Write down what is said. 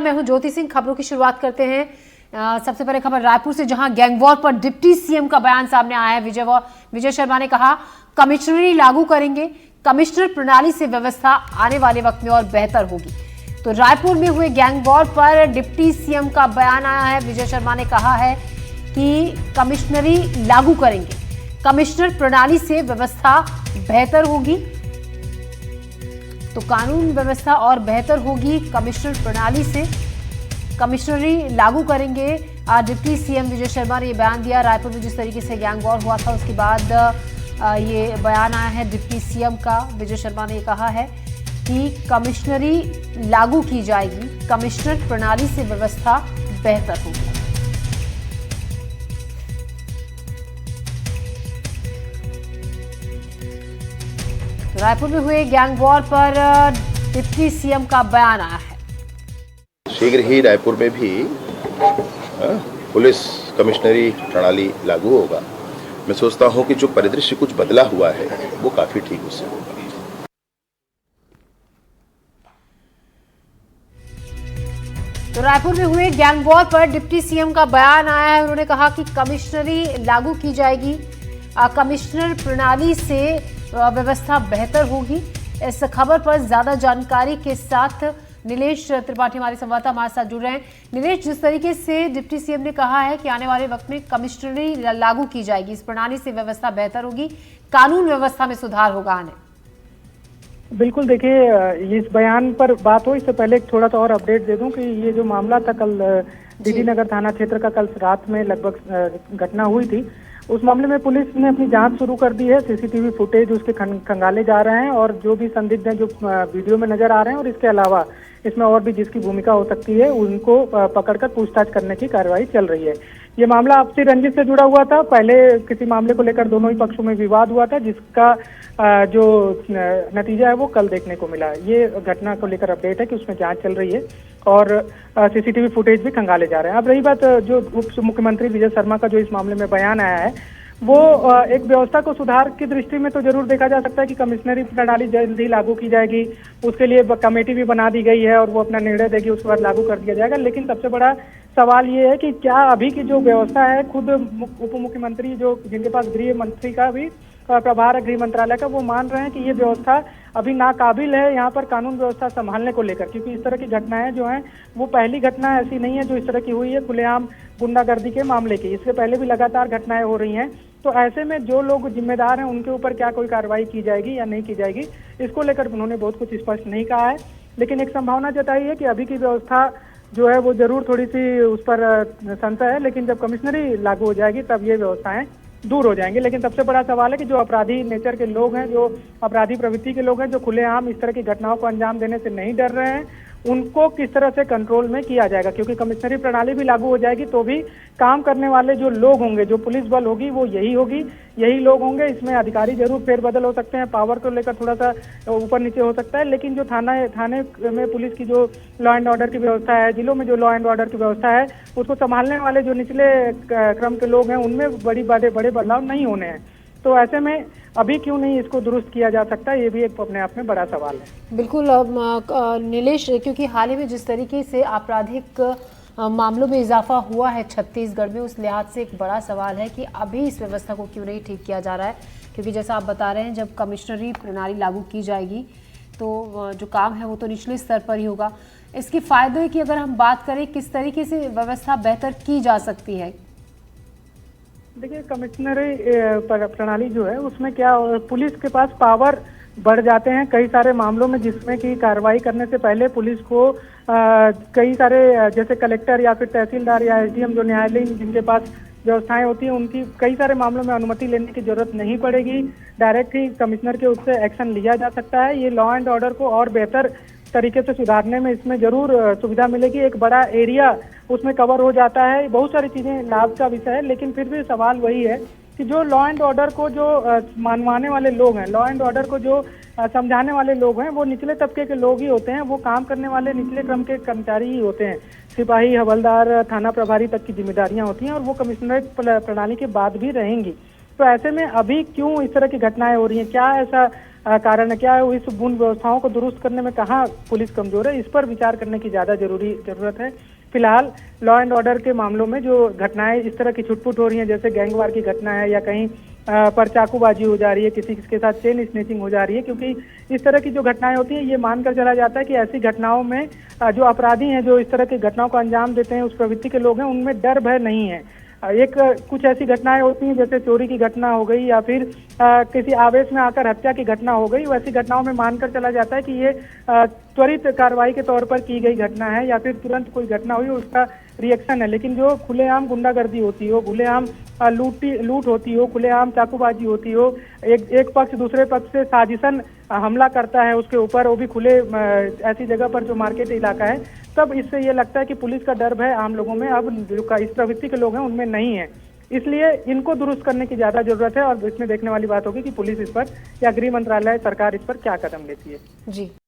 मैं हूं ज्योति सिंह। खबरों की शुरुआत करते हैं। सबसे पहले खबर रायपुर से, जहां गैंगवॉर पर डिप्टी सीएम का बयान सामने आया है। विजय शर्मा ने कहा, कमिश्नरी लागू करेंगे, कमिश्नर प्रणाली से व्यवस्था आने वाले वक्त में और बेहतर होगी। तो रायपुर में हुए गैंगवॉर पर डिप्टी सीएम का बयान आया है। विजय शर्मा ने कहा है कि कमिश्नरी लागू करेंगे, कमिश्नर प्रणाली से व्यवस्था बेहतर होगी। तो कानून व्यवस्था और बेहतर होगी कमिश्नर प्रणाली से, कमिश्नरी लागू करेंगे। डिप्टी सीएम विजय शर्मा ने यह बयान दिया। रायपुर में जिस तरीके से गैंग वॉर हुआ था, उसके बाद ये बयान आया है डिप्टी सीएम का। विजय शर्मा ने कहा है कि कमिश्नरी लागू की जाएगी, कमिश्नर प्रणाली से व्यवस्था बेहतर होगी। रायपुर में हुए गैंग वॉर पर डिप्टी सीएम का बयान आया है। शीघ्र ही रायपुर में भी पुलिस कमिश्नरी प्रणाली लागू होगा। मैं सोचता हूं कि जो परिदृश्य कुछ बदला हुआ है वो काफी ठीक उससे होगा। तो रायपुर में हुए गैंग वॉर पर डिप्टी सीएम का बयान आया है। उन्होंने कहा कि कमिश्नरी लागू की जाएगी, कमिश्नर प्रणाली से व्यवस्था बेहतर होगी। इस खबर पर ज्यादा जानकारी के साथ नीलेश त्रिपाठी हमारे संवाददाता हमारे साथ जुड़ रहे हैं। नीलेश, जिस तरीके से डिप्टी सीएम ने कहा है कि आने वाले वक्त में कमिश्नरी लागू की जाएगी, इस प्रणाली से व्यवस्था बेहतर होगी, कानून व्यवस्था में सुधार होगा आने। बिल्कुल, देखिए, इस बयान पर बात हो इससे पहले एक थोड़ा सा और अपडेट दे दूं कि ये जो मामला था कल डीडी नगर थाना क्षेत्र का, कल रात में लगभग घटना हुई थी। उस मामले में पुलिस ने अपनी जांच शुरू कर दी है। सीसीटीवी फुटेज उसके खंगाले जा रहे हैं और जो भी संदिग्ध हैं जो वीडियो में नजर आ रहे हैं, और इसके अलावा इसमें और भी जिसकी भूमिका हो सकती है उनको पकड़कर पूछताछ करने की कार्रवाई चल रही है। ये मामला आपसी रंजिश से जुड़ा हुआ था। पहले किसी मामले को लेकर दोनों ही पक्षों में विवाद हुआ था, जिसका जो नतीजा है वो कल देखने को मिला। ये घटना को लेकर अपडेट है कि उसमें जांच चल रही है और सीसीटीवी फुटेज भी खंगाले जा रहे हैं। अब रही बात जो उप मुख्यमंत्री विजय शर्मा का जो इस मामले में बयान आया है, वो एक व्यवस्था को सुधार की दृष्टि में तो जरूर देखा जा सकता है कि कमिश्नरी प्रणाली जल्द ही लागू की जाएगी। उसके लिए कमेटी भी बना दी गई है और वो अपना निर्णय देगी, उसके बाद लागू कर दिया जाएगा। लेकिन सबसे बड़ा सवाल ये है कि क्या अभी की जो व्यवस्था है, खुद उप मुख्यमंत्री जो जिनके पास गृह मंत्री का भी प्रभार है, गृह मंत्रालय का, वो मान रहे हैं कि ये व्यवस्था अभी नाकाबिल है यहाँ पर कानून व्यवस्था संभालने को लेकर, क्योंकि इस तरह की घटनाएं जो हैं वो पहली घटना ऐसी नहीं है जो इस तरह की हुई है खुलेआम गुंडागर्दी के मामले की। इससे पहले भी लगातार घटनाएं हो रही हैं। तो ऐसे में जो लोग जिम्मेदार हैं उनके ऊपर क्या कोई कार्रवाई की जाएगी या नहीं की जाएगी, इसको लेकर उन्होंने बहुत कुछ स्पष्ट नहीं कहा है। लेकिन एक संभावना जताई है कि अभी की व्यवस्था जो है वो जरूर थोड़ी सी उस पर संशय है, लेकिन जब कमिश्नरी लागू हो जाएगी तब ये व्यवस्थाएं दूर हो जाएंगे। लेकिन सबसे बड़ा सवाल है कि जो अपराधी नेचर के लोग हैं, जो अपराधी प्रवृत्ति के लोग हैं, जो खुलेआम इस तरह की घटनाओं को अंजाम देने से नहीं डर रहे हैं, उनको किस तरह से कंट्रोल में किया जाएगा। क्योंकि कमिश्नरी प्रणाली भी लागू हो जाएगी तो भी काम करने वाले जो लोग होंगे, जो पुलिस बल होगी, वो यही लोग होंगे। इसमें अधिकारी जरूर फेरबदल हो सकते हैं, पावर को लेकर थोड़ा सा ऊपर नीचे हो सकता है, लेकिन जो थाने में पुलिस की जो लॉ एंड ऑर्डर की व्यवस्था है, जिलों में जो लॉ एंड ऑर्डर की व्यवस्था है, उसको संभालने वाले जो निचले क्रम के लोग हैं, उनमें बड़े बदलाव नहीं होने हैं। तो ऐसे में अभी क्यों नहीं इसको दुरुस्त किया जा सकता, ये भी एक अपने आप में बड़ा सवाल है। बिल्कुल नीलेश, क्योंकि हाल ही में जिस तरीके से आपराधिक मामलों में इजाफा हुआ है छत्तीसगढ़ में, उस लिहाज से एक बड़ा सवाल है कि अभी इस व्यवस्था को क्यों नहीं ठीक किया जा रहा है। क्योंकि जैसा आप बता रहे हैं, जब कमिश्नरी प्रणाली लागू की जाएगी तो जो काम है वो तो निचले स्तर पर ही होगा। इसके फायदे की अगर हम बात करें, किस तरीके से व्यवस्था बेहतर की जा सकती है? देखिए, कमिश्नरी प्रणाली जो है उसमें क्या, पुलिस के पास पावर बढ़ जाते हैं कई सारे मामलों में, जिसमें कि कार्रवाई करने से पहले पुलिस को कई सारे जैसे कलेक्टर या फिर तहसीलदार या एसडीएम जो न्यायालयीन जिनके पास व्यवस्थाएं होती हैं, उनकी कई सारे मामलों में अनुमति लेने की जरूरत नहीं पड़ेगी। डायरेक्ट ही कमिश्नर के उससे एक्शन लिया जा सकता है। ये लॉ एंड ऑर्डर को और बेहतर तरीके से सुधारने में इसमें जरूर सुविधा मिलेगी। एक बड़ा एरिया उसमें कवर हो जाता है। बहुत सारी चीजें लाभ का विषय है, लेकिन फिर भी सवाल वही है कि जो लॉ एंड ऑर्डर को जो मनवाने वाले लोग हैं, लॉ एंड ऑर्डर को जो समझाने वाले लोग हैं, वो निचले तबके के लोग ही होते हैं। वो काम करने वाले निचले क्रम के कर्मचारी ही होते हैं। सिपाही, हवलदार, थाना प्रभारी तक की जिम्मेदारियां होती हैं और वो कमिश्नरेट प्रणाली के बाद भी रहेंगी। तो ऐसे में अभी क्यों इस तरह की घटनाएं हो रही हैं? क्या ऐसा कारण क्या है, इस उन व्यवस्थाओं को दुरुस्त करने में कहाँ पुलिस कमजोर है, इस पर विचार करने की ज्यादा जरूरत है। फिलहाल लॉ एंड ऑर्डर के मामलों में जो घटनाएं इस तरह की छुटपुट हो रही हैं, जैसे गैंगवार की घटना है या कहीं पर चाकूबाजी हो जा रही है, किसी के साथ चेन स्नेचिंग हो जा रही है, क्योंकि इस तरह की जो घटनाएं होती हैं ये मानकर चला जाता है कि ऐसी घटनाओं में जो अपराधी हैं, जो इस तरह की घटनाओं को अंजाम देते हैं, उस प्रवृत्ति के लोग हैं, उनमें डर भय नहीं है। कुछ ऐसी घटनाएं होती हैं जैसे चोरी की घटना हो गई या फिर किसी आवेश में आकर हत्या की घटना हो गई, वैसी घटनाओं में मानकर चला जाता है कि ये त्वरित कार्रवाई के तौर पर की गई घटना है या फिर तुरंत कोई घटना हुई उसका रिएक्शन है। लेकिन जो खुलेआम गुंडागर्दी होती हो, खुलेआम लूट होती हो, खुलेआम चाकूबाजी होती हो, एक पक्ष दूसरे पक्ष से साजिशन हमला करता है उसके ऊपर, वो भी खुले ऐसी जगह पर जो मार्केट इलाका है, तब इससे ये लगता है कि पुलिस का डर भय आम लोगों में अब जो इस प्रवृत्ति के लोग हैं उनमें नहीं है। इसलिए इनको दुरुस्त करने की ज्यादा जरूरत है और इसमें देखने वाली बात होगी कि पुलिस इस पर या गृह मंत्रालय सरकार इस पर क्या कदम लेती है। जी।